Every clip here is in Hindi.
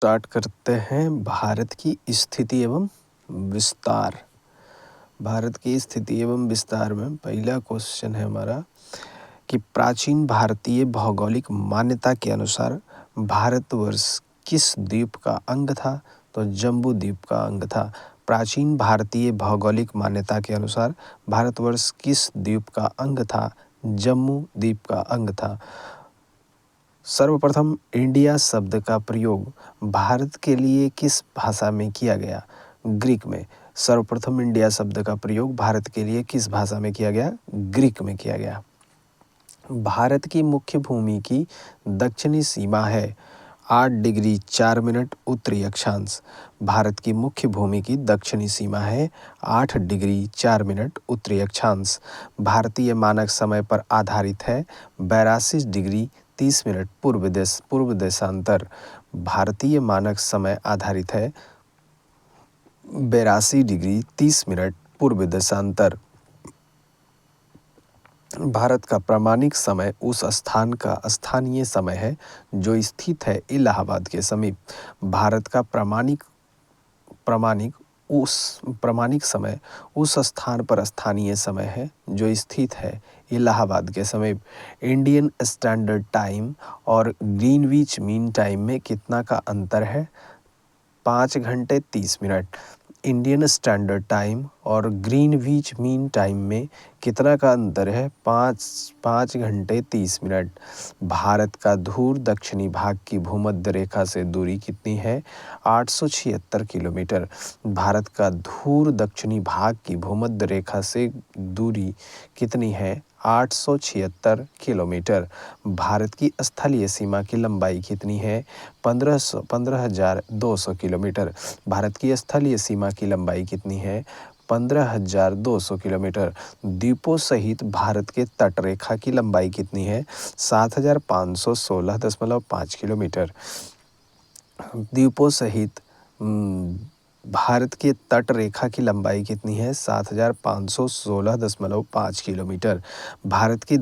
स्टार्ट करते हैं भारत की स्थिति एवं विस्तार। भारत की स्थिति एवं विस्तार में पहला क्वेश्चन है हमारा कि प्राचीन भारतीय भौगोलिक मान्यता के अनुसार भारतवर्ष किस द्वीप का अंग था? तो जम्बू द्वीप का अंग था। प्राचीन भारतीय भौगोलिक मान्यता के अनुसार भारतवर्ष किस द्वीप का अंग था? जम्मू द्वीप का अंग था। सर्वप्रथम इंडिया शब्द का प्रयोग भारत के लिए किस भाषा में किया गया? ग्रीक में। सर्वप्रथम इंडिया शब्द का प्रयोग भारत के लिए किस भाषा में किया गया? ग्रीक में किया गया। भारत की मुख्य भूमि की दक्षिणी सीमा है 8 डिग्री 4 मिनट उत्तरी अक्षांश। भारत की मुख्य भूमि की दक्षिणी सीमा है 8 डिग्री 4 मिनट उत्तरी अक्षांश। भारतीय मानक समय पर आधारित है 82 डिग्री 30 मिनट पूर्व देशांतर। भारतीय मानक समय आधारित है 82 डिग्री 30 मिनट पूर्व देशांतर। भारत का प्रामाणिक समय उस स्थान का स्थानीय समय है जो स्थित है इलाहाबाद के समीप। भारत का प्रामाणिक समय उस स्थान पर स्थानीय समय है जो स्थित है इलाहाबाद के समीप। इंडियन स्टैंडर्ड टाइम और ग्रीनविच मीन टाइम में कितना का अंतर है? 5 घंटे 30 मिनट। इंडियन स्टैंडर्ड टाइम और ग्रीनविच मीन टाइम में कितना का अंतर है? 5 घंटे 30 मिनट। भारत का धूर दक्षिणी भाग की भूमध्य रेखा से दूरी कितनी है? 876 किलोमीटर। भारत का धूर दक्षिणी भाग की भूमध्य रेखा से दूरी कितनी है? 876 किलोमीटर। भारत की स्थलीय सीमा की लंबाई कितनी है? 15,200 किलोमीटर। भारत की स्थलीय सीमा की लंबाई कितनी है? 15,200 किलोमीटर। द्वीपों सहित भारत के तटरेखा की लंबाई कितनी है? 7,516.5 किलोमीटर। द्वीपों सहित भारत के तट रेखा की लंबाई कितनी है? 7,516.5 किलोमीटर। भारत के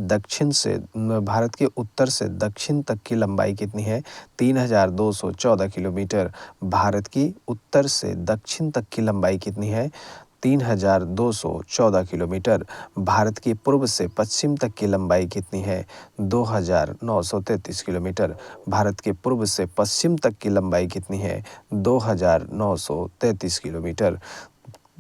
उत्तर से दक्षिण तक की लंबाई कितनी है? 3,214 किलोमीटर। भारत की उत्तर से दक्षिण तक की लंबाई कितनी है? 3,214 किलोमीटर। भारत की पूर्व से पश्चिम तक की लंबाई कितनी है? 2,933 किलोमीटर। भारत के पूर्व से पश्चिम तक की लंबाई कितनी है? 2,933 किलोमीटर।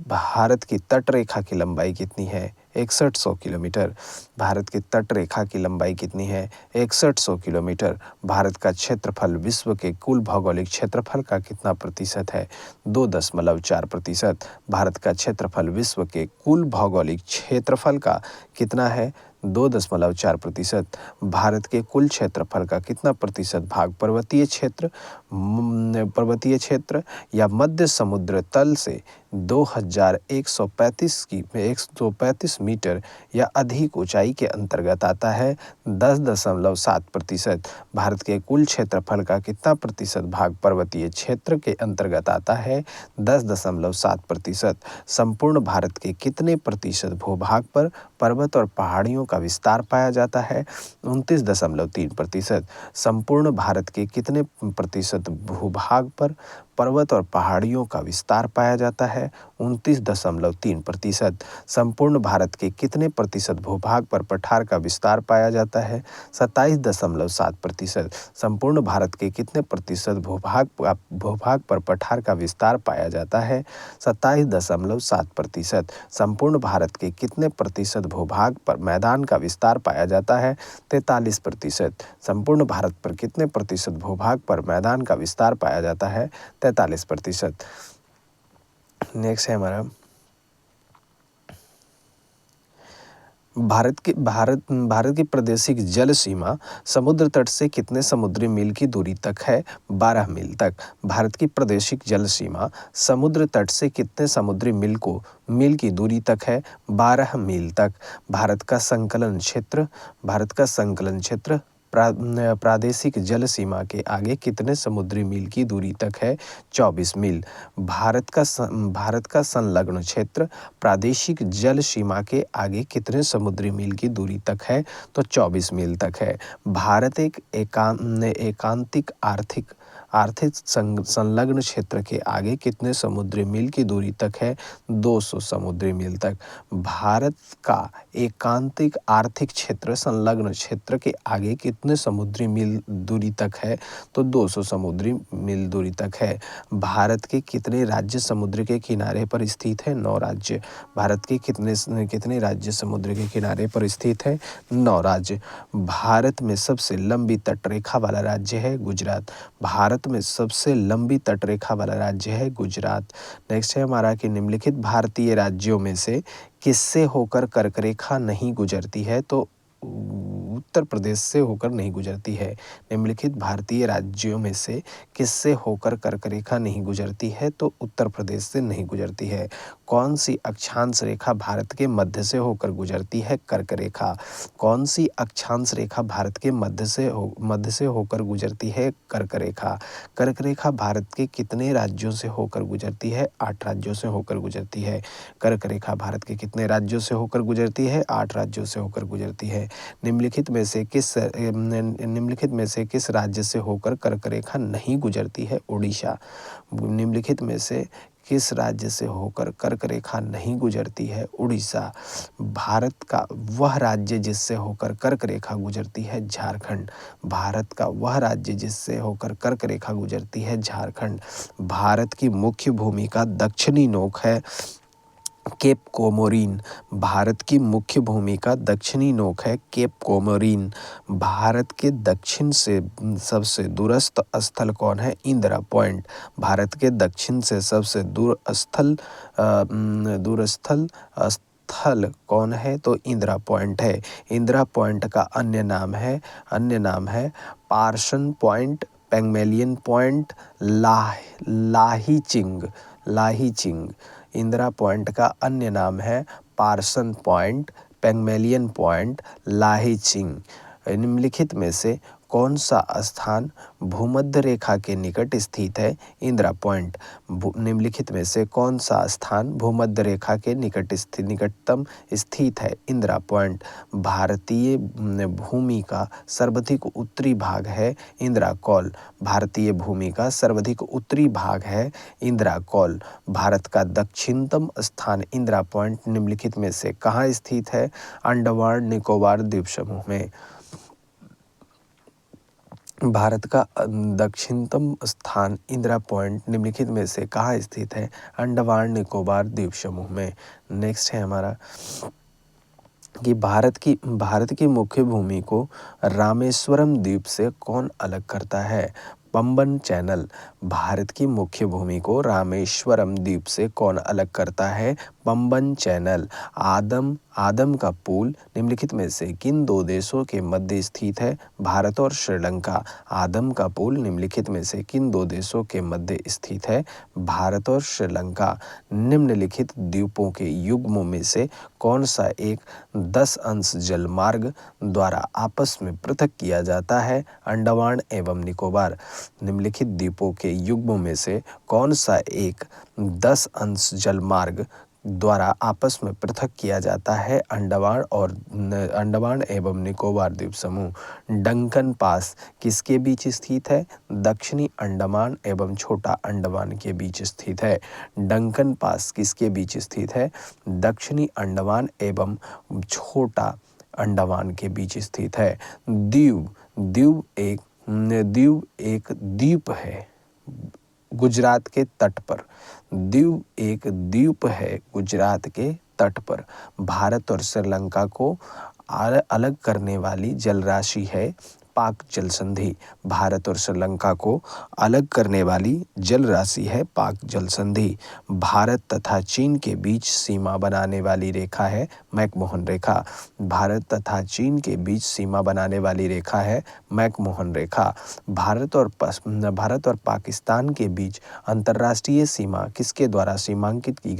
भारत की तटरेखा की लंबाई कितनी है? 6100 किलोमीटर। भारत की तटरेखा की लंबाई कितनी है? 6100 किलोमीटर। भारत का क्षेत्रफल विश्व के कुल भौगोलिक क्षेत्रफल का कितना प्रतिशत है? 2.4%। भारत का क्षेत्रफल विश्व के कुल भौगोलिक क्षेत्रफल का कितना है? 2.4%। भारत के कुल क्षेत्रफल का कितना प्रतिशत भाग पर्वतीय क्षेत्र या मध्य समुद्र तल से 2,135 मीटर या अधिक ऊंचाई के अंतर्गत आता है? 10.7%। भारत के कुल क्षेत्रफल का कितना प्रतिशत भाग पर्वतीय क्षेत्र के अंतर्गत आता है? 10.7%। संपूर्ण भारत के कितने प्रतिशत भूभाग पर पर्वत और पहाड़ियों का विस्तार पाया जाता है? 29.3%। संपूर्ण भारत के कितने प्रतिशत भूभाग पर पर्वत और पहाड़ियों का विस्तार पाया जाता है? 29.3%। संपूर्ण भारत के कितने प्रतिशत भूभाग पर पठार का विस्तार पाया जाता है? 27.7%। संपूर्ण भारत के कितने प्रतिशत भूभाग पर पठार का विस्तार पाया जाता है? 27.7%। संपूर्ण भारत के कितने प्रतिशत भूभाग पर मैदान का विस्तार पाया जाता है? 43%। संपूर्ण भारत पर कितने प्रतिशत भूभाग पर मैदान का विस्तार पाया जाता है? 43%। नेक्स्ट है हमारा भारत की प्रादेशिक जल सीमा समुद्र तट से कितने समुद्री मील की दूरी तक है? 12 मील तक। भारत की प्रादेशिक जल सीमा समुद्र तट से कितने समुद्री मील की दूरी तक है? 12 मील तक। भारत का संकलन क्षेत्र प्रादेशिक जल सीमा के आगे कितने समुद्री मील की दूरी तक है? 24 मील। भारत का संलग्न क्षेत्र प्रादेशिक जल सीमा के आगे कितने समुद्री मील की दूरी तक है? तो 24 मील तक है। भारत एक एकांतिक आर्थिक संलग्न क्षेत्र के आगे कितने समुद्री मील की दूरी तक है? 200 समुद्री मील तक। भारत का एकांतिक आर्थिक क्षेत्र संलग्न क्षेत्र के आगे कितने समुद्री मील दूरी तक है? तो 200 समुद्री मील दूरी तक है। भारत के कितने राज्य समुद्र के किनारे पर स्थित है? 9 राज्य। भारत के कितने राज्य समुद्र के किनारे पर स्थित है? 9 राज्य। भारत में सबसे लंबी तटरेखा वाला राज्य है गुजरात। भारत में सबसे लंबी तटरेखा वाला राज्य है गुजरात। नेक्स्ट है हमारा कि निम्नलिखित भारतीय राज्यों में से किससे होकर कर्क रेखा नहीं गुजरती है? तो उत्तर प्रदेश से होकर नहीं गुजरती है। निम्नलिखित भारतीय राज्यों में से किससे होकर कर्क रेखा नहीं गुजरती है? तो उत्तर प्रदेश से नहीं गुजरती है। कौन सी अक्षांश रेखा भारत के मध्य से होकर गुजरती है? कर्क रेखा। कौन सी अक्षांश रेखा भारत के मध्य से होकर गुजरती है? कर्क रेखा। कर्क रेखा भारत के कितने राज्यों से होकर गुजरती है? 8 राज्यों से होकर गुजरती है। कर्क रेखा भारत के कितने राज्यों से होकर गुजरती है? 8 राज्यों से होकर गुजरती है। निम्नलिखित में से किस राज्य से होकर कर्क रेखा नहीं गुजरती है? उड़ीसा। निम्नलिखित में से किस राज्य से होकर कर्क रेखा नहीं गुजरती है? उड़ीसा। भारत का वह राज्य जिससे होकर कर्क रेखा गुजरती है? झारखंड। भारत का वह राज्य जिससे होकर कर्क रेखा गुजरती है? झारखंड। भारत की मुख्य भूमि का दक्षिणी नोक है केप कोमोरिन। भारत की मुख्य भूमि का दक्षिणी नोक है केप कोमोरिन। भारत के दक्षिण से सबसे दूरस्थ स्थल कौन है? इंदिरा पॉइंट। भारत के दक्षिण से सबसे दूरस्थल स्थल कौन है? तो इंदिरा पॉइंट है। इंदिरा पॉइंट का अन्य नाम है Parson point, Pygmalion point, Lahiching. Indira point का अन्य नाम है Parson point, Pygmalion point, Lahiching. निम्नलिखित में से कौन सा स्थान भूमध्य रेखा के निकट स्थित है? इंदिरा पॉइंट। निम्नलिखित में से कौन सा स्थान भूमध्य रेखा के निकटतम स्थित है? इंदिरा पॉइंट। भारतीय भूमि का सर्वाधिक उत्तरी भाग है इंदिरा कौल। भारतीय भूमि का सर्वाधिक उत्तरी भाग है इंदिरा कौल। भारत का दक्षिणतम स्थान इंदिरा पॉइंट निम्नलिखित में से कहाँ स्थित है? अंडमान निकोबार द्वीप समूह में। भारत का दक्षिणतम स्थान इंदिरा पॉइंट निम्नलिखित में से कहाँ स्थित है? अंडमान निकोबार द्वीप समूह में। नेक्स्ट है हमारा कि भारत की मुख्य भूमि को रामेश्वरम द्वीप से कौन अलग करता है? पंबन चैनल। भारत की मुख्य भूमि को रामेश्वरम द्वीप से कौन अलग करता है? पंबन चैनल। आदम का पुल निम्नलिखित में से किन 2 देशों के मध्य स्थित है? भारत और श्रीलंका। आदम का पुल निम्नलिखित में से किन 2 देशों के मध्य स्थित है? भारत और श्रीलंका। निम्नलिखित द्वीपों के युग्मों में से कौन सा एक 10 अंश जलमार्ग द्वारा आपस में पृथक किया जाता है? अंडमान एवं निकोबार। निम्नलिखित द्वीपों के युग्मों में से कौन सा एक 10 अंश जलमार्ग द्वारा आपस में पृथक किया जाता है? अंडमान एवं निकोबार द्वीप समूह। डंकन पास किसके बीच स्थित है? दक्षिणी अंडमान एवं छोटा अंडमान के बीच स्थित है। डंकन पास किसके बीच स्थित है? दक्षिणी अंडमान एवं छोटा अंडमान के बीच स्थित है। द्वीप एक द्वीप है गुजरात के तट पर। द्वीप एक द्वीप है गुजरात के तट पर। भारत और श्रीलंका को अलग करने वाली जलराशि है पाक जल संधि। भारत और श्रीलंका को अलग करने वाली जल राशि है पाक जल संधि। भारत तथा चीन के बीच सीमा बनाने वाली रेखा है मैकमोहन रेखा। भारत तथा चीन के बीच सीमा बनाने वाली रेखा है मैकमोहन रेखा। भारत और पाकिस्तान के बीच अंतर्राष्ट्रीय सीमा किसके द्वारा सीमांकित की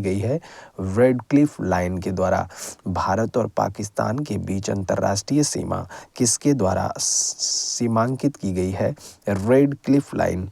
गई है? रेडक्लिफ लाइन के द्वारा। भारत और पाकिस्तान के बीच अंतर्राष्ट्रीय सीमा किसके द्वारा सीमांकित की गई है? Radcliffe line.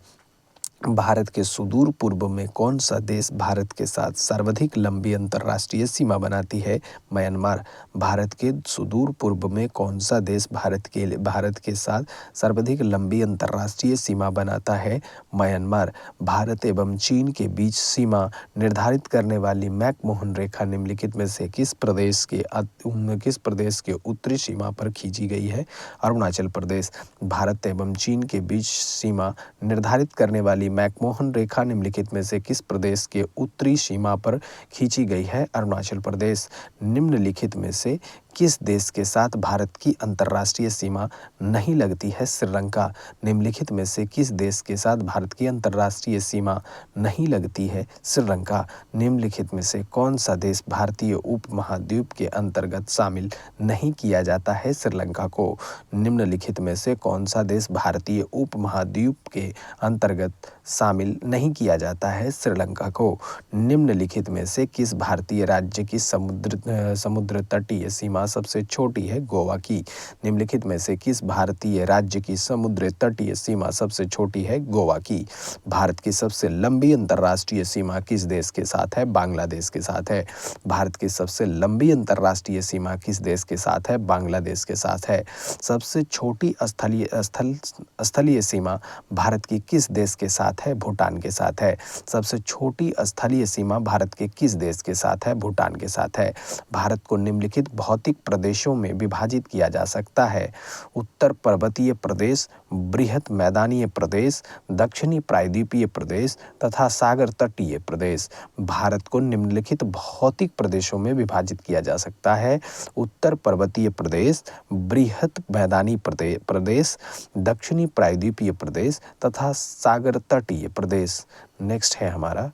भारत के सुदूर पूर्व में कौन सा देश भारत के साथ सर्वाधिक लंबी अंतर्राष्ट्रीय सीमा बनाती है? म्यांमार। भारत के सुदूर पूर्व में कौन सा देश भारत के साथ सर्वाधिक लंबी अंतर्राष्ट्रीय सीमा बनाता है? म्यांमार। भारत एवं चीन के बीच सीमा निर्धारित करने वाली मैकमोहन रेखा निम्नलिखित में से किस प्रदेश के उत्तरी सीमा पर खींची गई है? अरुणाचल प्रदेश। भारत एवं चीन के बीच सीमा निर्धारित करने वाली मैकमोहन रेखा निम्नलिखित में से किस प्रदेश के उत्तरी सीमा पर खींची गई है? अरुणाचल प्रदेश। निम्नलिखित में से किस देश के साथ भारत की अंतर्राष्ट्रीय सीमा नहीं लगती है? श्रीलंका। निम्नलिखित में से किस देश के साथ भारत की अंतर्राष्ट्रीय सीमा नहीं लगती है? श्रीलंका। निम्नलिखित में से कौन सा देश भारतीय उपमहाद्वीप के अंतर्गत शामिल नहीं किया जाता है? श्रीलंका को। निम्नलिखित में से कौन सा देश भारतीय उपमहाद्वीप के अंतर्गत शामिल नहीं किया जाता है? श्रीलंका को। निम्नलिखित में से किस भारतीय राज्य की समुद्र तटीय सीमा सबसे छोटी है? गोवा की। निम्नलिखित में से किस भारतीय राज्य की समुद्र तटीय सीमा सबसे छोटी है? गोवा की। भारत की सबसे लंबी अंतर्राष्ट्रीय सीमा किस देश के साथ है? बांग्लादेश के साथ है। भारत की सबसे लंबी अंतर्राष्ट्रीय सीमा किस देश के साथ है? बांग्लादेश के साथ है। सबसे छोटी स्थलीय सीमा भारत की किस देश के साथ है? भूटान के साथ है। सबसे छोटी स्थलीय सीमा भारत के किस देश के साथ है? भूटान के साथ है। भारत को निम्नलिखित भौतिक प्रदेशों में विभाजित किया जा सकता है: उत्तर पर्वतीय प्रदेश, बृहत मैदानीय प्रदेश, दक्षिणी प्रायद्वीपीय प्रदेश तथा सागर तटीय प्रदेश। भारत को निम्नलिखित भौतिक प्रदेशों में विभाजित किया जा सकता है: उत्तर पर्वतीय प्रदेश, बृहत मैदानी प्रदेश, दक्षिणी प्रायद्वीपीय प्रदेश तथा सागर तटीय प्रदेश। नेक्स्ट है हमारा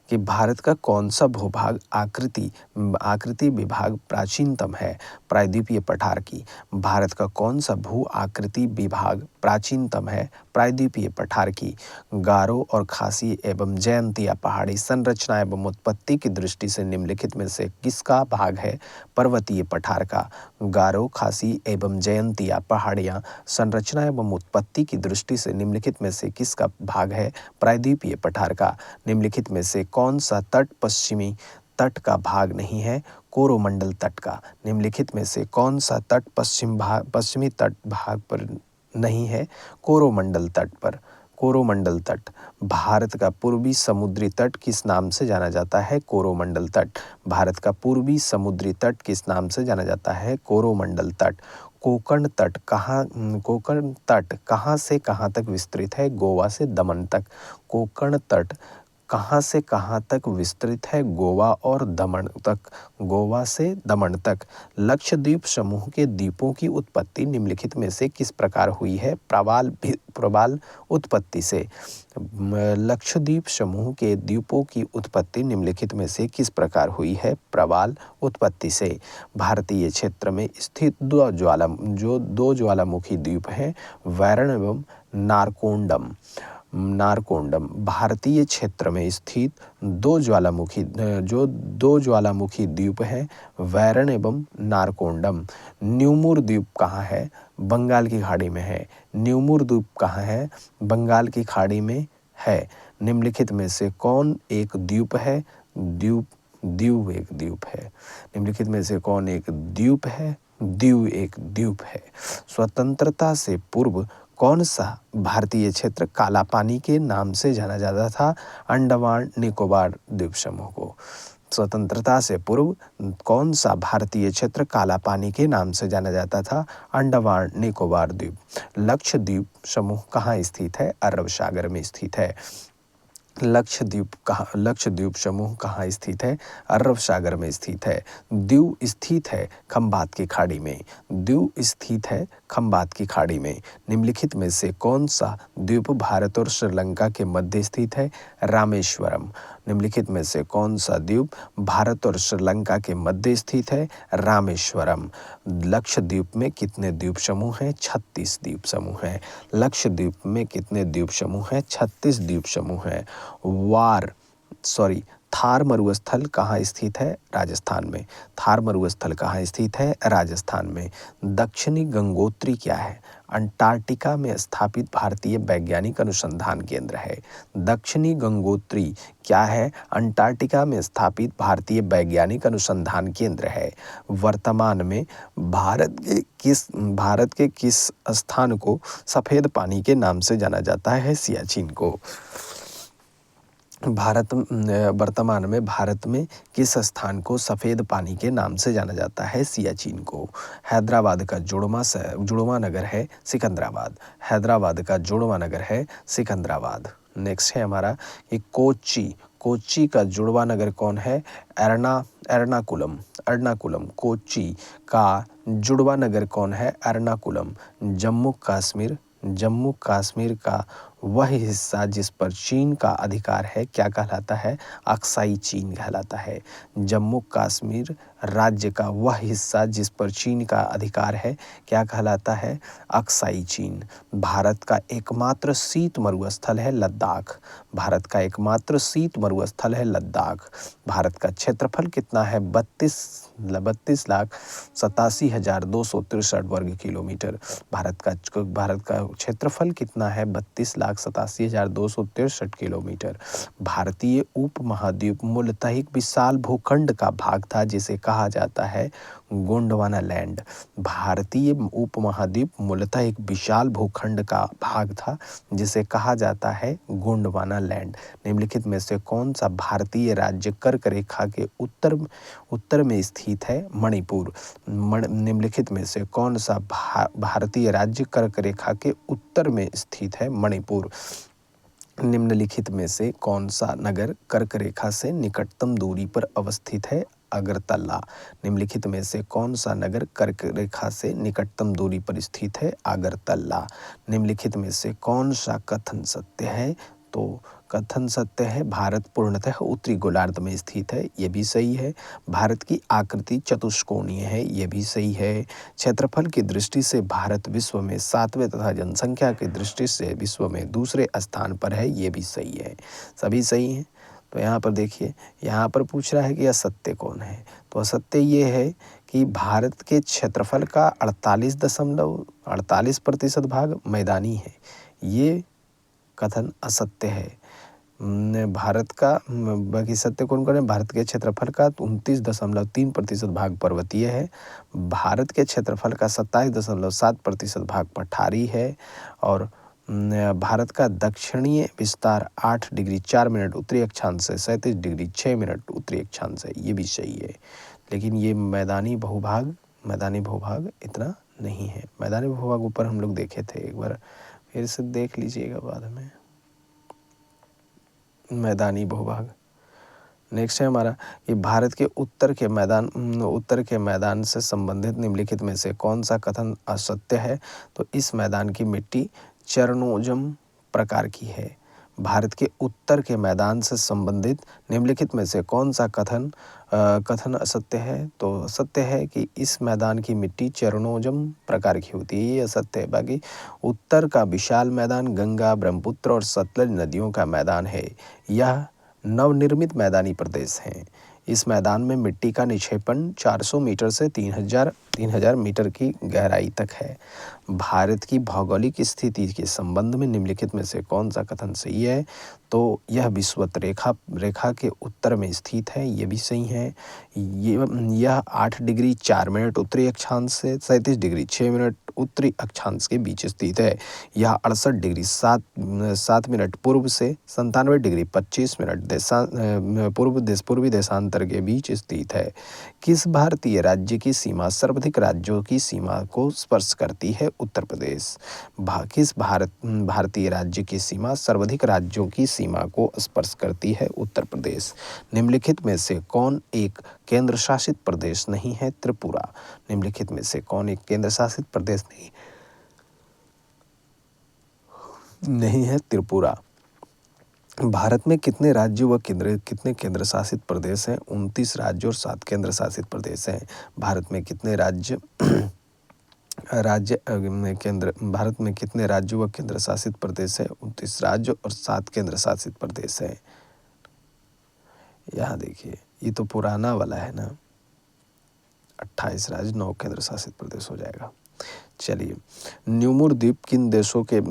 कि भारत का कौन सा भूभाग आकृति विभाग प्राचीनतम है? प्रायद्वीपीय पठार की। भारत का कौन सा भू आकृति विभाग प्राचीनतम है? प्रायद्वीपीय पठार की। गारो और खासी एवं जयंतिया पहाड़ी संरचना एवं उत्पत्ति की दृष्टि से निम्नलिखित में से किसका भाग है? पर्वतीय पठार का। गारो, खासी एवं जयंतिया पहाड़ियाँ संरचना एवं उत्पत्ति की दृष्टि से निम्नलिखित में से किसका भाग है? प्रायद्वीपीय पठार का। निम्नलिखित में से कौन सा तट पश्चिमी तट का भाग नहीं है? कोरोमंडल तट का। निम्नलिखित में से कौन सा तट पश्चिमी तट भाग पर नहीं है? कोरोमंडल तट पर। कोरोमंडल तट। भारत का पूर्वी समुद्री तट किस नाम से जाना जाता है? कोरोमंडल तट। भारत का पूर्वी समुद्री तट किस नाम से जाना जाता है? कोरोमंडल तट। कोंकण तट कहाँ से कहाँ तक विस्तृत है? गोवा से दमन तक। कोंकण तट कहाँ से कहाँ तक विस्तृत है? गोवा और दमन तक। गोवा से दमन तक। लक्षद्वीप समूह के द्वीपों की उत्पत्ति निम्नलिखित में से किस प्रकार हुई है? प्रवाल उत्पत्ति से। लक्षद्वीप समूह के द्वीपों की उत्पत्ति निम्नलिखित में से किस प्रकार हुई है? प्रवाल उत्पत्ति से। भारतीय क्षेत्र में स्थित दो ज्वालामुखी द्वीप हैं, वैरण एवं नारकोंडम। भारतीय क्षेत्र में स्थित दो ज्वालामुखी द्वीप हैं, वैरण एवं नारकोंडम। न्यूमुर द्वीप कहाँ है? बंगाल की खाड़ी में है। न्यूमुर द्वीप कहाँ है? बंगाल की खाड़ी में है। निम्नलिखित में से कौन एक द्वीप है? द्वीप एक द्वीप है। निम्नलिखित में से कौन एक द्वीप है? द्वीप एक द्वीप है। स्वतंत्रता से पूर्व कौन सा भारतीय क्षेत्र काला पानी के नाम से जाना जाता था? अंडमान निकोबार द्वीप समूह को। स्वतंत्रता से पूर्व कौन सा भारतीय क्षेत्र काला पानी के नाम से जाना जाता था? अंडमान निकोबार द्वीप। लक्षद्वीप समूह कहाँ स्थित है? अरब सागर में स्थित है। लक्षद्वीप समूह कहाँ स्थित है? अरब सागर में स्थित है। दीव स्थित है खंबात की खाड़ी में। दीव स्थित है खंबात की खाड़ी में। निम्नलिखित में से कौन सा द्वीप भारत और श्रीलंका के मध्य स्थित है? रामेश्वरम। निम्नलिखित में से कौन सा द्वीप भारत और श्रीलंका के मध्य स्थित है? रामेश्वरम। लक्षद्वीप में कितने द्वीप समूह हैं? 36 द्वीप समूह हैं। लक्षद्वीप में कितने द्वीप समूह हैं? 36 द्वीप समूह हैं। थार मरुस्थल कहाँ स्थित है? राजस्थान में। थार मरुस्थल कहाँ स्थित है? राजस्थान में। दक्षिणी गंगोत्री क्या है? अंटार्कटिका में स्थापित भारतीय वैज्ञानिक अनुसंधान केंद्र है। दक्षिणी गंगोत्री क्या है? अंटार्कटिका में स्थापित भारतीय वैज्ञानिक अनुसंधान केंद्र है। वर्तमान में भारत के किस स्थान को सफ़ेद पानी के नाम से जाना जाता है? सियाचिन को। वर्तमान में भारत में किस स्थान को सफ़ेद पानी के नाम से जाना जाता है? सियाचिन को। हैदराबाद का जुड़वा नगर है सिकंदराबाद। हैदराबाद का जुड़वा नगर है सिकंदराबाद। नेक्स्ट है हमारा कि कोच्चि का जुड़वा नगर कौन है? एर्नाकुलम। कोच्चि का जुड़वा नगर कौन है? एर्नाकुलम। जम्मू कश्मीर का वह हिस्सा जिस पर चीन का अधिकार है क्या कहलाता है? अक्साई चीन कहलाता है। जम्मू कश्मीर राज्य का वह हिस्सा जिस पर चीन का अधिकार है क्या कहलाता है? अक्साई चीन। भारत का एकमात्र शीत मरुस्थल है लद्दाख। भारत का एकमात्र शीत मरुस्थल है लद्दाख। भारत का क्षेत्रफल कितना है? 32,87,263 वर्ग किलोमीटर। भारत का क्षेत्रफल कितना है? 32,87,263 किलोमीटर। भारतीय उपमहाद्वीप मूलतः एक विशाल भूखंड का भाग था जिसे कहा जाता है गोंडवाना लैंड। भारतीय उपमहाद्वीप मूलतः एक विशाल भूखंड का भाग था जिसे कहा जाता है गोंडवाना लैंड। निम्नलिखित में से कौन सा भारतीय राज्य कर्क रेखा के उत्तर में स्थित है? मणिपुर। निम्नलिखित में से कौन सा भारतीय राज्य कर्क रेखा के उत्तर में स्थित है? मणिपुर। निम्नलिखित में से कौन सा नगर कर्क रेखा से निकटतम दूरी पर अवस्थित है? अगरतला। निम्नलिखित में से कौन सा नगर कर्क रेखा से निकटतम दूरी पर स्थित है? अगरतला। निम्नलिखित में से कौन सा कथन सत्य है? तो कथन सत्य है भारत पूर्णतः उत्तरी गोलार्ध में स्थित है, ये भी सही है। भारत की आकृति चतुष्कोणीय है, ये भी सही है। क्षेत्रफल की दृष्टि से भारत विश्व में 7वें तथा जनसंख्या की दृष्टि से विश्व में दूसरे स्थान पर है, ये भी सही है। सभी सही हैं। तो यहाँ पर देखिए, यहाँ पर पूछ रहा है कि असत्य कौन है? तो असत्य ये है कि भारत के क्षेत्रफल का 48% भाग मैदानी है, ये कथन असत्य है। भारत का बाकी सत्य कौन कौन है? भारत के क्षेत्रफल का 29.3% भाग पर्वतीय है। भारत के क्षेत्रफल का 27.7% भाग पठारी है। और भारत का दक्षिणीय विस्तार 8 डिग्री 4 मिनट उत्तरी अक्षांश से 37 डिग्री 6 मिनट उत्तरी अक्षांश है, ये भी सही है। लेकिन ये मैदानी भूभाग इतना नहीं है। मैदानी भूभाग ऊपर हम लोग देखे थे, एक बार फिर से देख लीजिएगा बाद में। मैदानी भूभाग। नेक्स्ट है हमारा कि भारत के उत्तर के मैदान से संबंधित निम्नलिखित में से कौन सा कथन असत्य है? तो इस मैदान की मिट्टी चरणोजम प्रकार की है। भारत के उत्तर के मैदान से संबंधित निम्नलिखित में से कौन सा कथन असत्य है? तो सत्य है कि इस मैदान की मिट्टी चरणोजम प्रकार की होती है, ये असत्य है। बाकी उत्तर का विशाल मैदान गंगा, ब्रह्मपुत्र और सतलज नदियों का मैदान है। यह नवनिर्मित मैदानी प्रदेश हैं। इस मैदान में मिट्टी का निक्षेपण 400 मीटर से 3000 मीटर की गहराई तक है। भारत की भौगोलिक स्थिति के संबंध में निम्नलिखित में से कौन सा कथन सही है? तो यह विषुवत रेखा के उत्तर में स्थित है, ये भी सही है। यह 8 डिग्री 4 मिनट उत्तरी अक्षांश से 37 डिग्री 6 मिनट उत्तरी अक्षांश के बीच स्थित है। यह 68 डिग्री 7 मिनट पूर्व से 97 डिग्री 25 मिनट पूर्वी देशांतर के बीच स्थित है। किस भारतीय राज्य की सीमा सर्वाधिक राज्यों की सीमा को स्पर्श करती है? उत्तर प्रदेश। किस भारतीय राज्य की सीमा सर्वाधिक राज्यों की सीमा को स्पर्श करती है? उत्तर प्रदेश। निम्नलिखित में से कौन एक केंद्र शासित प्रदेश नहीं है? त्रिपुरा। निम्नलिखित में से कौन एक केंद्र शासित प्रदेश नहीं है? त्रिपुरा। भारत में कितने राज्य व कितने केंद्र शासित प्रदेश हैं? 29 राज्य और 7 केंद्र शासित प्रदेश हैं। भारत में कितने भारत में कितने राज्य व केंद्र शासित प्रदेश हैं? 29 राज्य और 7 केंद्र शासित प्रदेश हैं। यहाँ देखिए, ये तो पुराना वाला है ना, 28 राज्य 9 केंद्र शासित प्रदेश हो जाएगा। चलिए, न्यूमुर द्वीप किन देशों के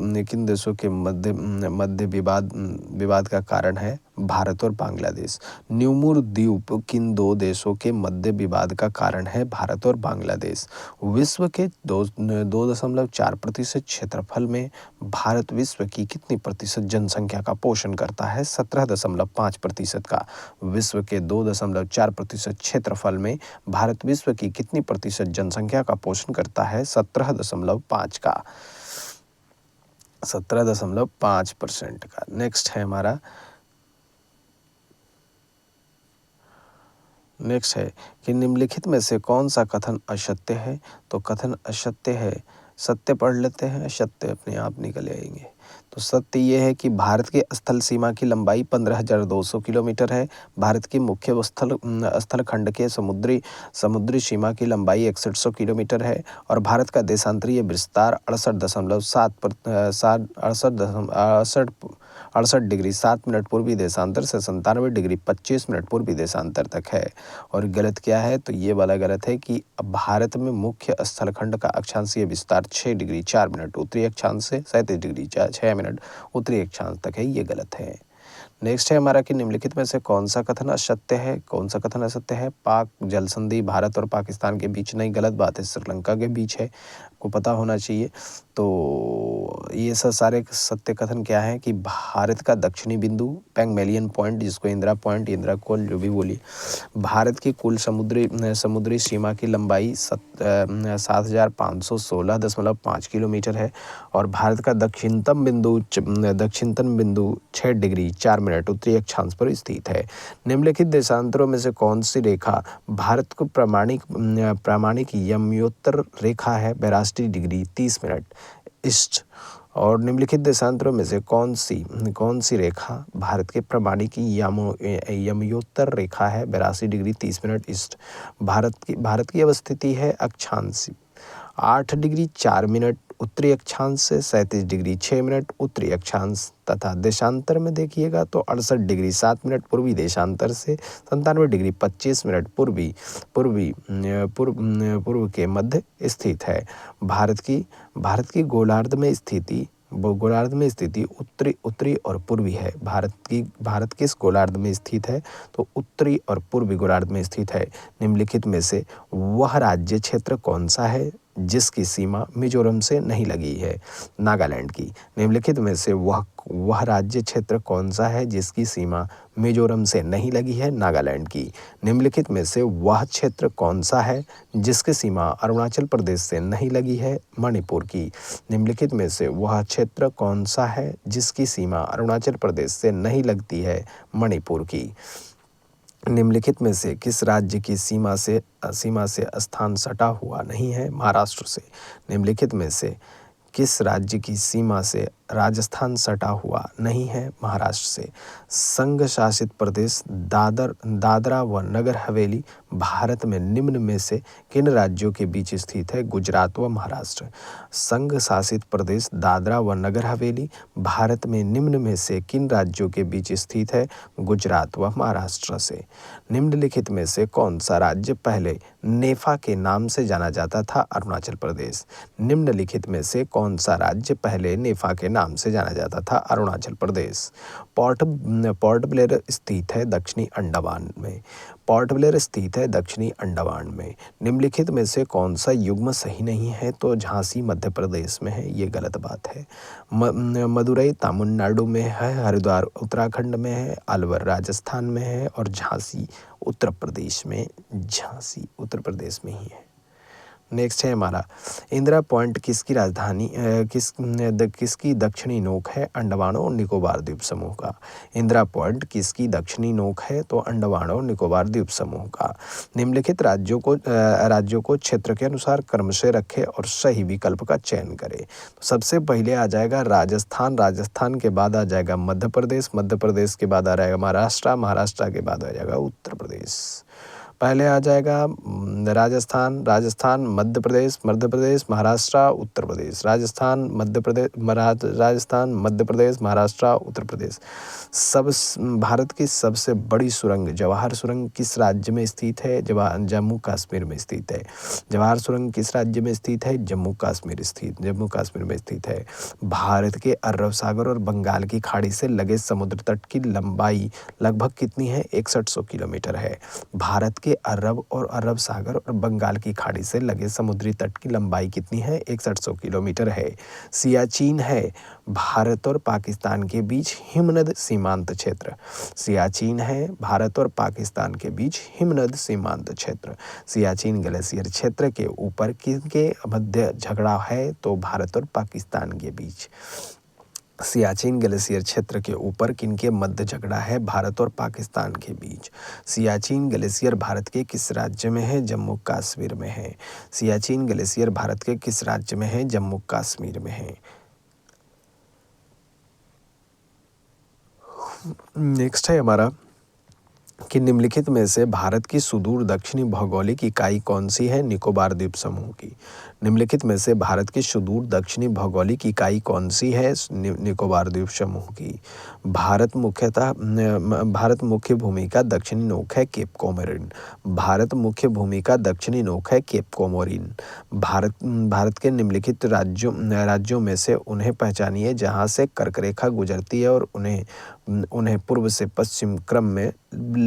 मध्य मध्य विवाद का कारण है? भारत और बांग्लादेश। न्यूमुर द्वीप किन दो देशों के मध्य विवाद का कारण है? भारत और बांग्लादेश। विश्व के 2.4% क्षेत्रफल में भारत विश्व की कितनी प्रतिशत जनसंख्या का पोषण करता है? 17.5% का। विश्व के 2.4% क्षेत्रफल में भारत विश्व की कितनी प्रतिशत जनसंख्या का पोषण करता है? 17.5 का, 17.5% का। नेक्स्ट है कि निम्नलिखित में से कौन सा कथन असत्य है? तो कथन असत्य है, सत्य पढ़ लेते हैं, असत्य अपने आप निकल आएंगे। तो सत्य ये है कि भारत के स्थल सीमा की लंबाई 15,200 किलोमीटर है। भारत की मुख्य स्थल खंड के समुद्री सीमा की लंबाई 6100 किलोमीटर है। और भारत का देशांतरीय विस्तार 68 डिग्री 7 मिनट पूर्वी देशांतर से 97 डिग्री 25 मिनट पूर्वी देशांतर तक है। और गलत क्या है? तो ये वाला गलत है कि भारत में मुख्य स्थलखंड का अक्षांशीय विस्तार 6 डिग्री 4 मिनट उत्तरी अक्षांश से 37 डिग्री 6 मिनट उत्तरी अक्षांश तक है। ये गलत है। नेक्स्ट है हमारा कि निम्नलिखित में से कौन सा कथन असत्य है? कौन सा कथन असत्य है? पाक जल संधि भारत और पाकिस्तान के बीच नहीं, गलत बात है, श्रीलंका के बीच है, को पता होना चाहिए। तो ये सब सारे सत्य कथन क्या है कि भारत का दक्षिणी बिंदु पैंगमेलियन पॉइंट, जिसको इंदिरा पॉइंट, इंदिरा कोल जो भी बोलिए, भारत की कुल समुद्री सीमा की लंबाई 7,516.5 किलोमीटर है। और भारत का दक्षिणतम बिंदु 6 डिग्री 4 मिनट उत्तरी अक्षांश पर स्थित है। निम्नलिखित देशांतरों में से कौन सी रेखा भारत को प्रामाणिक यमयोत्तर रेखा है? 82 डिग्री 30 मिनट ईस्ट। और निम्नलिखित देशांतरों में से कौन सी रेखा भारत के प्रामाणिक यमयोत्तर रेखा है? 82 डिग्री 30 मिनट ईस्ट। भारत की अवस्थिति है अक्षांश 8 डिग्री 4 मिनट उत्तरी अक्षांश से 37 डिग्री 6 मिनट उत्तरी अक्षांश, तथा देशांतर में देखिएगा तो 68 डिग्री 7 मिनट पूर्वी देशांतर से 97 डिग्री 25 मिनट पूर्व के मध्य स्थित है। भारत की गोलार्ध में स्थिति उत्तरी और पूर्वी है। भारत किस गोलार्ध में स्थित है? तो उत्तरी और पूर्वी गोलार्ध में स्थित है। निम्नलिखित में से वह राज्य क्षेत्र कौन सा है जिसकी सीमा मिजोरम से नहीं लगी है? नागालैंड की। निम्नलिखित में से वह राज्य क्षेत्र कौन सा है जिसकी सीमा मिजोरम से नहीं लगी है? नागालैंड की। निम्नलिखित में से वह क्षेत्र कौन सा है जिसकी सीमा अरुणाचल प्रदेश से नहीं लगी है? मणिपुर की। निम्नलिखित में से वह क्षेत्र कौन सा है जिसकी सीमा अरुणाचल प्रदेश से नहीं लगती है? मणिपुर की। निम्नलिखित में से किस राज्य की सीमा से स्थान सटा हुआ नहीं है? महाराष्ट्र से। निम्नलिखित में से किस राज्य की सीमा से राजस्थान सटा हुआ नहीं है? महाराष्ट्र से। संघ शासित प्रदेश दादरा व नगर हवेली भारत में निम्न में से किन राज्यों के बीच स्थित है? गुजरात व महाराष्ट्र। संघ शासित प्रदेश दादरा व नगर हवेली भारत में निम्न में से किन राज्यों के बीच स्थित है? गुजरात व महाराष्ट्र से। निम्नलिखित में से कौन सा राज्य पहले नेफा के नाम से जाना जाता था? अरुणाचल प्रदेश। निम्नलिखित में से कौन सा राज्य पहले नेफा के नाम से जाना जाता था? अरुणाचल प्रदेश। पोर्ट ब्लेयर स्थित है दक्षिणी अंडमान में। निम्नलिखित में से कौन सा युग्म सही नहीं है? तो झांसी मध्य प्रदेश में है, ये गलत बात है। मदुरई तमिलनाडु में है, हरिद्वार उत्तराखंड में है, अलवर राजस्थान में है और झांसी उत्तर प्रदेश में ही है। नेक्स्ट है हमारा, इंदिरा पॉइंट किसकी दक्षिणी नोक है? अंडमान और निकोबार द्वीप समूह का। इंदिरा पॉइंट किसकी दक्षिणी नोक है? तो अंडमान और निकोबार द्वीप समूह का। निम्नलिखित राज्यों को क्षेत्र के अनुसार क्रमशः रखें और सही विकल्प का चयन करें। तो सबसे पहले आ जाएगा राजस्थान के बाद आ जाएगा मध्य प्रदेश के बाद आ जाएगा महाराष्ट्र के बाद आ जाएगा उत्तर प्रदेश। पहले आ जाएगा राजस्थान, राजस्थान, मध्य प्रदेश, मध्य प्रदेश, महाराष्ट्र, उत्तर प्रदेश, राजस्थान, मध्य प्रदेश, राजस्थान, मध्य प्रदेश, महाराष्ट्र, उत्तर प्रदेश। सब भारत की सबसे बड़ी सुरंग जवाहर सुरंग किस राज्य में स्थित है? जम्मू कश्मीर में स्थित है। जवाहर सुरंग किस राज्य में स्थित है? जम्मू कश्मीर में स्थित है। भारत के अरब सागर और बंगाल की खाड़ी से लगे समुद्र तट की लंबाई लगभग कितनी है? 6100 किलोमीटर है। भारत के अरब सागर और बंगाल की खाड़ी से लगे समुद्री तट की लंबाई कितनी है? 6100 किलोमीटर है। सियाचिन है भारत और पाकिस्तान के बीच हिमनद सीमांत क्षेत्र। सियाचिन है भारत और पाकिस्तान के बीच हिमनद सीमांत क्षेत्र। सियाचिन ग्लेशियर क्षेत्र के ऊपर किनके मध्य झगड़ा है? तो भारत और पाकिस्तान के बीच। सियाचिन ग्लेशियर क्षेत्र के ऊपर किनके मध्य झगड़ा है? भारत और पाकिस्तान के बीच। सियाचिन ग्लेशियर भारत के किस राज्य में है? जम्मू कश्मीर में है। सियाचिन ग्लेशियर भारत के किस राज्य में है? जम्मू कश्मीर में है। नेक्स्ट है हमारा कि निम्नलिखित में से भारत की सुदूर दक्षिणी भौगोलिक इकाई कौन सी है? निकोबार द्वीप समूह की। निम्नलिखित में से भारत की सुदूर दक्षिणी भौगोलिक इकाई कौन सी है? निकोबार द्वीप समूह की। भारत मुख्य भूमि का दक्षिणी नोक है केप कोमोरिन। भारत मुख्य भूमि का दक्षिणी नोक है केप कोमोरिन। भारत के निम्नलिखित राज्यों में से उन्हें पहचानिए जहां से कर्क रेखा गुजरती है और उन्हें पूर्व से पश्चिम क्रम में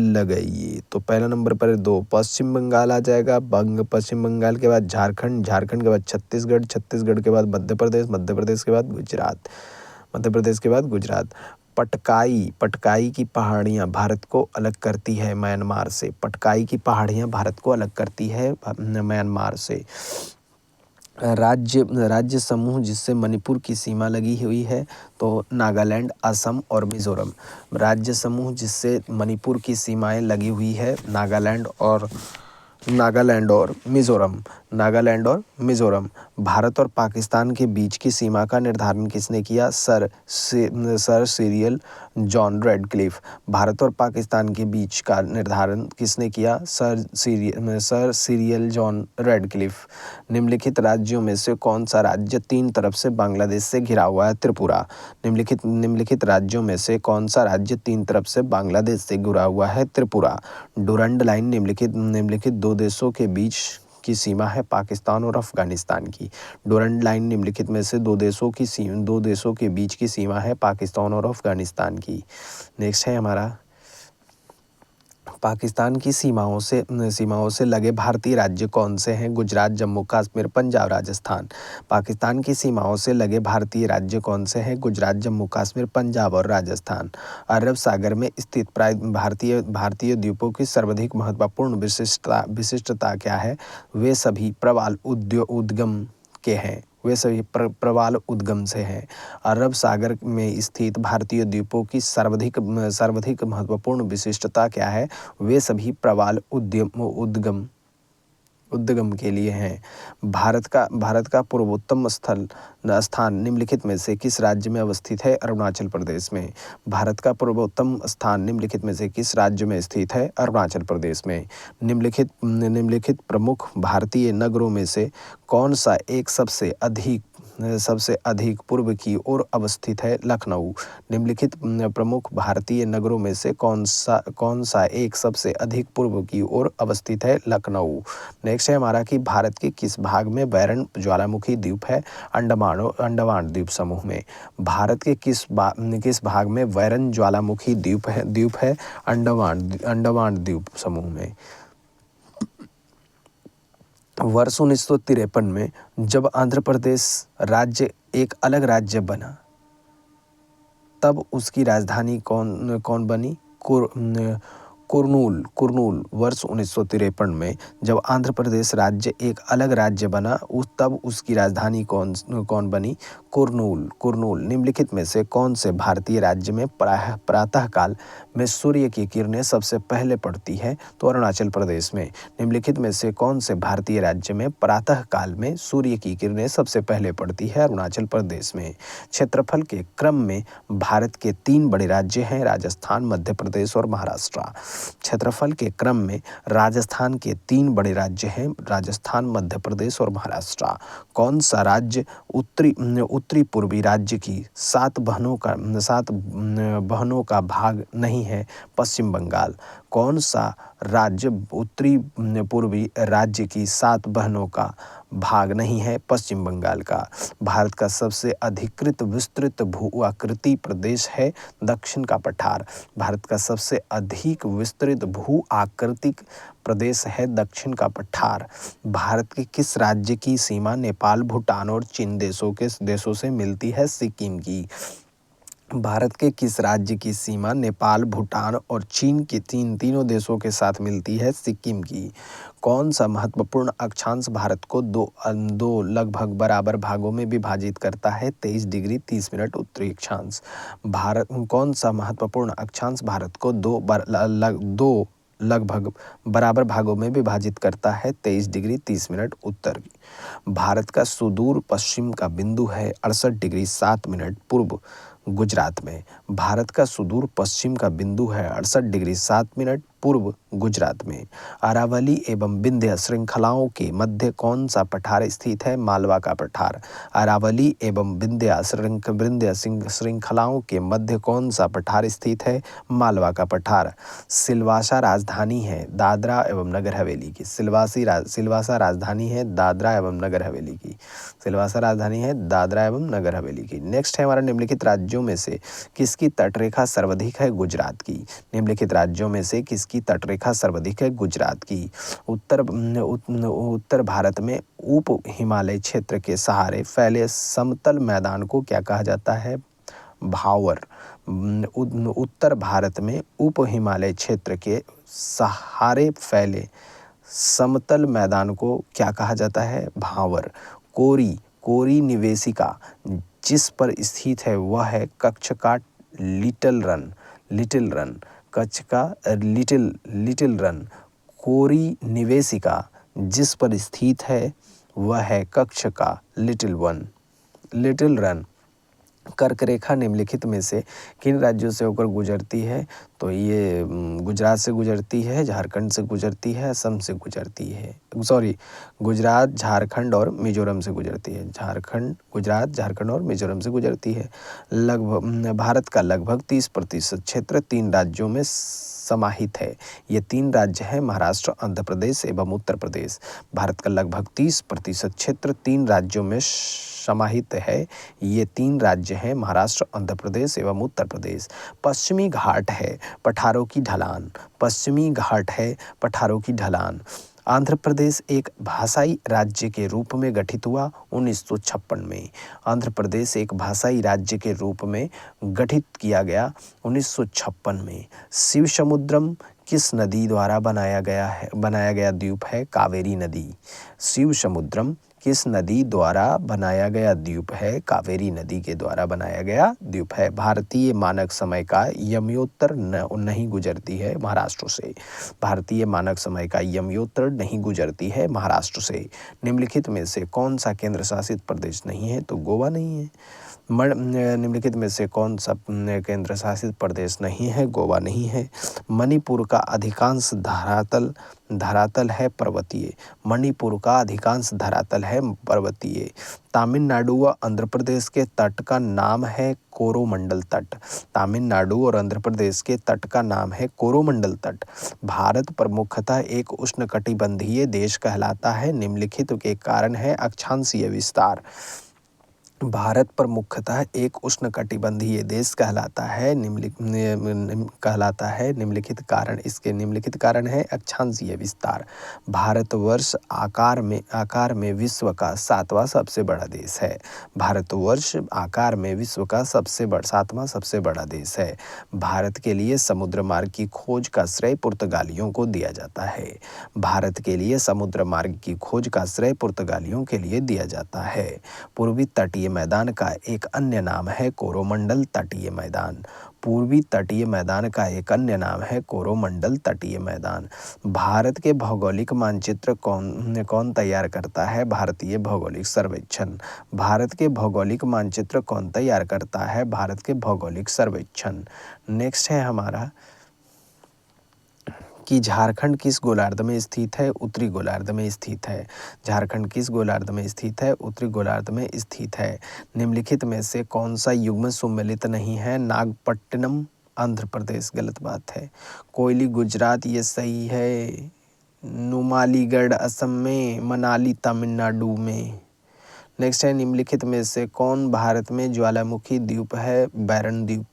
लगाइए। तो पहला नंबर पर 2 पश्चिम बंगाल आ जाएगा। पश्चिम बंगाल के बाद झारखंड, झारखंड के बाद छत्तीसगढ़, छत्तीसगढ़ के बाद मध्य प्रदेश, मध्य प्रदेश के बाद गुजरात, मध्य प्रदेश के बाद गुजरात। पटकाई की पहाड़ियाँ भारत को अलग करती है म्यांमार से। पटकाई की पहाड़ियाँ भारत को अलग करती है म्यांमार से। राज्य समूह जिससे मणिपुर की सीमा लगी हुई है तो नागालैंड, असम और मिज़ोरम। राज्य समूह जिससे मणिपुर की सीमाएं लगी हुई है नागालैंड और मिज़ोरम। भारत और पाकिस्तान के बीच की सीमा का निर्धारण किसने किया? Sir Cyril John Radcliffe. Bharat और पाकिस्तान के बीच का निर्धारण किसने किया? Sir Cyril John Radcliffe. निम्नलिखित राज्यों में से कौन सा राज्य 3 तरफ से बांग्लादेश से घिरा हुआ है? त्रिपुरा। निम्नलिखित राज्यों में से कौन सा राज्य 3 तरफ से बांग्लादेश से घिरा हुआ है? त्रिपुरा। डुरंड लाइन निम्नलिखित 2 देशों के बीच की सीमा है पाकिस्तान और अफगानिस्तान की। डुरंड लाइन निम्नलिखित में से 2 देशों के बीच की सीमा है पाकिस्तान और अफगानिस्तान की। नेक्स्ट है हमारा पाकिस्तान की सीमाओं से लगे भारतीय राज्य कौन से हैं? गुजरात, जम्मू कश्मीर, पंजाब, राजस्थान। पाकिस्तान की सीमाओं से लगे भारतीय राज्य कौन से हैं? गुजरात, जम्मू कश्मीर, पंजाब और राजस्थान। अरब सागर में स्थित भारतीय द्वीपों की सर्वाधिक महत्वपूर्ण विशिष्टता क्या है? वे सभी प्रवाल उद्गम के हैं। वे सभी प्रवाल उद्गम से हैं। अरब सागर में स्थित भारतीय द्वीपों की सर्वाधिक महत्वपूर्ण विशिष्टता क्या है? वे सभी प्रवाल उद्गम के लिए हैं। भारत का पूर्वोत्तम स्थान निम्नलिखित में से किस राज्य में अवस्थित है? अरुणाचल प्रदेश में। भारत का पूर्वोत्तम स्थान निम्नलिखित में से किस राज्य में स्थित है? अरुणाचल प्रदेश में। निम्नलिखित प्रमुख भारतीय नगरों में से कौन सा एक सबसे अधिक पूर्व की ओर अवस्थित है? लखनऊ। निम्नलिखित प्रमुख भारतीय नगरों में से कौन सा एक सबसे अधिक पूर्व की ओर अवस्थित है? लखनऊ। नेक्स्ट है हमारा कि भारत के किस भाग में बैरन ज्वालामुखी द्वीप है? अंडमान द्वीप समूह में। भारत के किस भाग में बैरन ज्वालामुखी द्वीप है? अंडमान द्वीप समूह में। वर्ष 1953 में जब आंध्र प्रदेश राज्य एक अलग राज्य बना तब उसकी राजधानी कौन बनी? कुर्नूल। वर्ष 1953 में जब आंध्र प्रदेश राज्य एक अलग राज्य बना तब उसकी राजधानी कौन बनी? कुर्नूल। निम्नलिखित में से कौन से भारतीय राज्य में प्रातः काल में सूर्य की किरणें सबसे पहले पड़ती है? तो अरुणाचल प्रदेश में। निम्नलिखित में से कौन से भारतीय राज्य में प्रातः काल में सूर्य की किरणें सबसे पहले पड़ती है? अरुणाचल प्रदेश में। क्षेत्रफल के क्रम में भारत के 3 बड़े राज्य हैं राजस्थान, मध्य प्रदेश और महाराष्ट्र। क्षेत्रफल के क्रम में राजस्थान के 3 बड़े राज्य हैं, राजस्थान, मध्य प्रदेश और महाराष्ट्र। कौन सा राज्य उत्तरी पूर्वी राज्य की 7 बहनों का भाग नहीं है? पश्चिम बंगाल। कौन सा राज्य उत्तरी पूर्वी राज्य की 7 बहनों का भाग नहीं है? पश्चिम बंगाल का। भारत का सबसे अधिकृत विस्तृत भू आकृति प्रदेश है दक्षिण का पठार। भारत का सबसे अधिक विस्तृत भू आकृतिक प्रदेश है दक्षिण का पठार। भारत के किस राज्य की सीमा नेपाल, भूटान और चीन देशों से मिलती है? सिक्किम की। भारत के किस राज्य की सीमा नेपाल, भूटान और चीन के तीनों देशों के साथ मिलती है? सिक्किम की। कौन सा महत्वपूर्ण अक्षांश भारत को दो लगभग बराबर भागों में विभाजित करता है? 23 डिग्री 30 मिनट उत्तरी अक्षांश। कौन सा महत्वपूर्ण अक्षांश भारत को दो लगभग बराबर भागों में विभाजित करता है? 23 डिग्री 30 मिनट उत्तर। भारत का सुदूर पश्चिम का बिंदु है 68 डिग्री 7 मिनट पूर्व गुजरात में। भारत का सुदूर पश्चिम का बिंदु है 68 डिग्री 7 मिनट पूर्व गुजरात में। अरावली एवं विंध्य श्रृंखलाओं के मध्य कौन सा पठार स्थित है? मालवा का पठार। अरावली एवं विंध्य श्रृंखलाओं के मध्य कौन सा पठार स्थित है? मालवा का पठार। सिलवासा राजधानी है दादरा एवं नगर हवेली की। सिलवासा राजधानी है दादरा एवं नगर हवेली की। सिलवासा राजधानी है दादरा एवं नगर हवेली की। नेक्स्ट है हमारा, निम्नलिखित राज्यों में से किसकी तटरेखा सर्वाधिक है? गुजरात की। निम्नलिखित राज्यों में से किसकी तटरेखा सर्वाधिक है? गुजरात की। उत्तर भारत में उप हिमालय क्षेत्र के सहारे फैले समतल मैदान को क्या कहा जाता है? भावर। उत्तर भारत में उप हिमालय क्षेत्र के सहारे फैले समतल मैदान को क्या कहा जाता है? भावर। कोरी निवेशिका जिस पर स्थित है वह है कच्छ का लिटिल रन। कच्छ का लिटिल रन। कोरी निवेशिका जिस पर स्थित है वह है कच्छ का लिटिल रन। कर्क रेखा निम्नलिखित में से किन राज्यों से होकर गुजरती है? तो ये गुजरात से गुजरती है, झारखंड से गुजरती है, असम से गुजरती है। गुजरात, झारखंड और मिजोरम से गुजरती है। गुजरात, झारखंड और मिजोरम से गुजरती है। भारत का लगभग 30% क्षेत्र 3 राज्यों में समाहित है। ये 3 राज्य हैं महाराष्ट्र, आंध्र प्रदेश एवं उत्तर प्रदेश। भारत का लगभग 30% क्षेत्र 3 राज्यों में समाहित है। ये 3 राज्य हैं महाराष्ट्र, आंध्र प्रदेश एवं उत्तर प्रदेश। पश्चिमी घाट है पठारों की ढलान। आंध्र प्रदेश एक भाषाई राज्य के रूप में गठित हुआ 1956 में। आंध्र प्रदेश एक भाषाई राज्य के रूप में गठित किया गया 1956 में। शिव समुद्रम किस नदी द्वारा बनाया गया द्वीप है? कावेरी नदी। शिव समुद्रम किस नदी द्वारा बनाया गया द्वीप है? कावेरी नदी के द्वारा बनाया गया द्वीप है। भारतीय मानक समय का यमयोत्तर नहीं गुजरती है महाराष्ट्र से। भारतीय मानक समय का यमयोत्तर नहीं गुजरती है महाराष्ट्र से। निम्नलिखित में से कौन सा केंद्र शासित प्रदेश नहीं है? तो गोवा नहीं है। निम्नलिखित में से कौन सा केंद्र शासित प्रदेश नहीं है? गोवा नहीं है। मणिपुर का अधिकांश धरातल है पर्वतीय। मणिपुर का अधिकांश धरातल है पर्वतीय। तमिलनाडु व आंध्र प्रदेश के तट का नाम है कोरोमंडल तट। तमिलनाडु और आंध्र प्रदेश के तट का नाम है कोरोमंडल तट। भारत प्रमुखतः एक उष्णकटिबंधीय देश कहलाता है। निम्नलिखित के कारण है अक्षांशीय विस्तार। भारत प्रमुखतः एक उष्णकटिबंधीय देश कहलाता है। निम्नलिखित कारण है अक्षांशीय विस्तार। भारतवर्ष आकार में विश्व का 7वां सबसे बड़ा देश है। भारतवर्ष आकार में विश्व का 7वां सबसे बड़ा देश है। भारत के लिए समुद्र मार्ग की खोज का श्रेय पुर्तगालियों को दिया जाता है। भारत के लिए समुद्र मार्ग की खोज का श्रेय पुर्तगालियों के लिए दिया जाता है। पूर्वी तटीय मैदान का एक अन्य नाम है कोरोमंडल तटीय मैदान। पूर्वी तटीय मैदान का एक अन्य नाम है कोरोमंडल तटीय मैदान। भारत के भौगोलिक मानचित्र कौन तैयार करता है? भारतीय भौगोलिक सर्वेक्षण। भारत के भौगोलिक मानचित्र कौन तैयार करता है? भारत के भौगोलिक सर्वेक्षण। नेक्स्ट है हमारा कि झारखंड किस गोलार्ध में स्थित है? उत्तरी गोलार्ध में स्थित है। झारखंड किस गोलार्ध में स्थित है? उत्तरी गोलार्ध में स्थित है। निम्नलिखित में से कौन सा युग्म सम्मिलित नहीं है? नागपट्टनम आंध्र प्रदेश, गलत बात है। कोयली गुजरात, ये सही है। नुमालीगढ़ असम में, मनाली तमिलनाडु में। नेक्स्ट है, निम्नलिखित में से कौन भारत में ज्वालामुखी द्वीप है? बैरन द्वीप।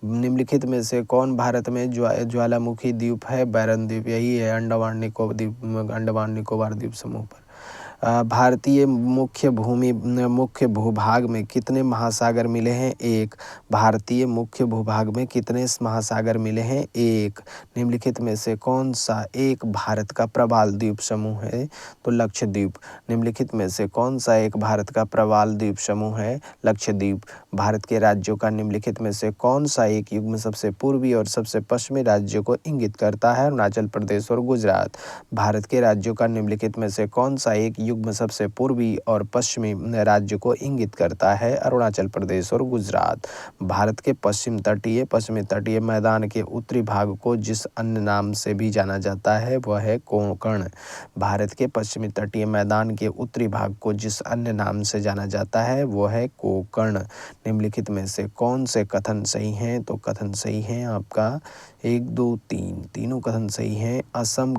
निम्नलिखित में से कौन भारत में ज्वालामुखी द्वीप है? बैरन द्वीप। यही है अंडमान निकोबार द्वीप समूह पर। भारतीय मुख्य भूभाग में कितने महासागर मिले हैं? एक। भारतीय मुख्य भूभाग में कितने महासागर मिले हैं? एक। निम्नलिखित में से कौन सा एक भारत का प्रवाल द्वीप समूह है? तो लक्षद्वीप। निम्नलिखित में से कौन सा एक भारत का प्रवाल द्वीप समूह है? लक्षद्वीप। भारत के राज्यों का निम्नलिखित में से कौन सा एक युग्म सबसे पूर्वी और सबसे पश्चिमी राज्यों को इंगित करता है? अरुणाचल प्रदेश और गुजरात। भारत के राज्यों का निम्नलिखित में से कौन सा एक युग्म सबसे पूर्वी और पश्चिमी राज्य को इंगित करता है? अरुणाचल प्रदेश और गुजरात। भारत के पश्चिमी तटीय मैदान के उत्तरी भाग को जिस अन्य नाम से भी जाना जाता है वह है कोंकण। भारत के पश्चिमी तटीय मैदान के उत्तरी भाग को जिस अन्य नाम से जाना जाता है वह है कोंकण। निम्नलिखित में से कौन से कथन सही हैं? तो कथन सही हैं आपका 1, 2, 3, तीनों कथन सही हैं। असम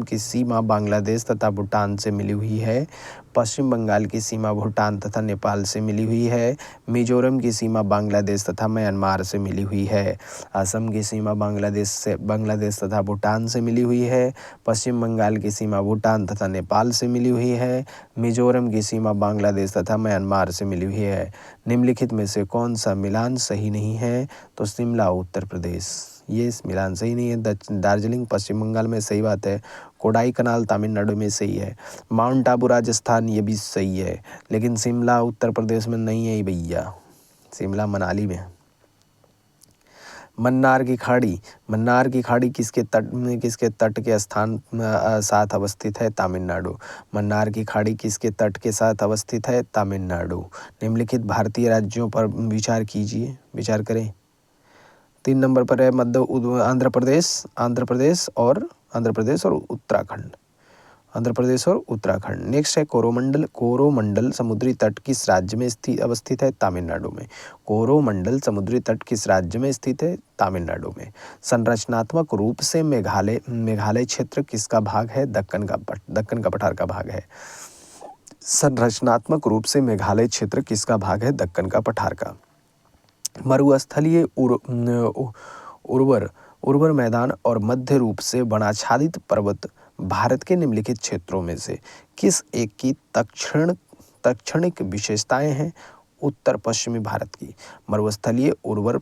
की सीमा बांग्लादेश तथा भूटान से मिली हुई है। पश्चिम बंगाल की सीमा भूटान तथा नेपाल से मिली हुई है। मिजोरम की सीमा बांग्लादेश तथा म्यांमार से मिली हुई है। असम की सीमा बांग्लादेश तथा भूटान से मिली हुई है। पश्चिम बंगाल की सीमा भूटान तथा नेपाल से मिली हुई है। मिजोरम की सीमा बांग्लादेश तथा म्यांमार से मिली हुई है। निम्नलिखित में से कौन सा मिलान सही नहीं है? तो शिमला उत्तर प्रदेश, ये मिलान सही नहीं है। दार्जिलिंग पश्चिम बंगाल में, सही बात है। कोडाई कनाल तमिलनाडु में, सही है। माउंट आबू राजस्थान, ये भी सही है। लेकिन शिमला उत्तर प्रदेश में नहीं है भैया, शिमला मनाली में है। मन्नार की खाड़ी किसके तट के स्थान साथ अवस्थित है? तमिलनाडु। मन्नार की खाड़ी किसके तट के साथ अवस्थित है? तमिलनाडु। निम्नलिखित भारतीय राज्यों पर विचार करें। 3 नंबर पर है आंध्र प्रदेश और उत्तराखंड। नेक्स्ट है कोरोमंडल समुद्री तट किस राज्य में अवस्थित है? तमिलनाडु में। कोरोमंडल समुद्री तट किस राज्य में स्थित है? तमिलनाडु में। संरचनात्मक रूप से मेघालय क्षेत्र किसका भाग है? दक्कन का पठार का भाग है। संरचनात्मक रूप से मेघालय क्षेत्र किसका भाग है? दक्कन का पठार का। मरुस्थलीय उर्वर मैदान और मध्य रूप से वनाच्छादित पर्वत भारत के निम्नलिखित क्षेत्रों में से किस एक की तक्षणिक विशेषताएं हैं? उत्तर पश्चिमी भारत की। मरुस्थलीय उर्वर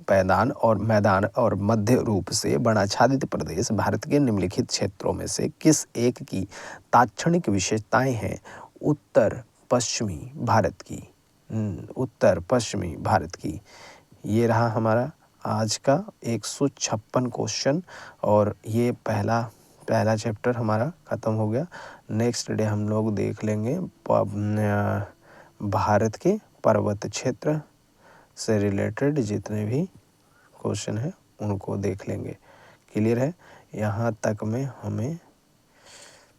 मैदान और मध्य रूप से वनाच्छादित प्रदेश भारत के निम्नलिखित क्षेत्रों में से किस एक की ताक्षणिक विशेषताएं हैं? उत्तर पश्चिमी भारत की। ये रहा हमारा आज का 156 क्वेश्चन और ये पहला चैप्टर हमारा ख़त्म हो गया। नेक्स्ट डे हम लोग देख लेंगे भारत के पर्वत क्षेत्र से रिलेटेड जितने भी क्वेश्चन हैं उनको देख लेंगे। क्लियर है? यहाँ तक में हमें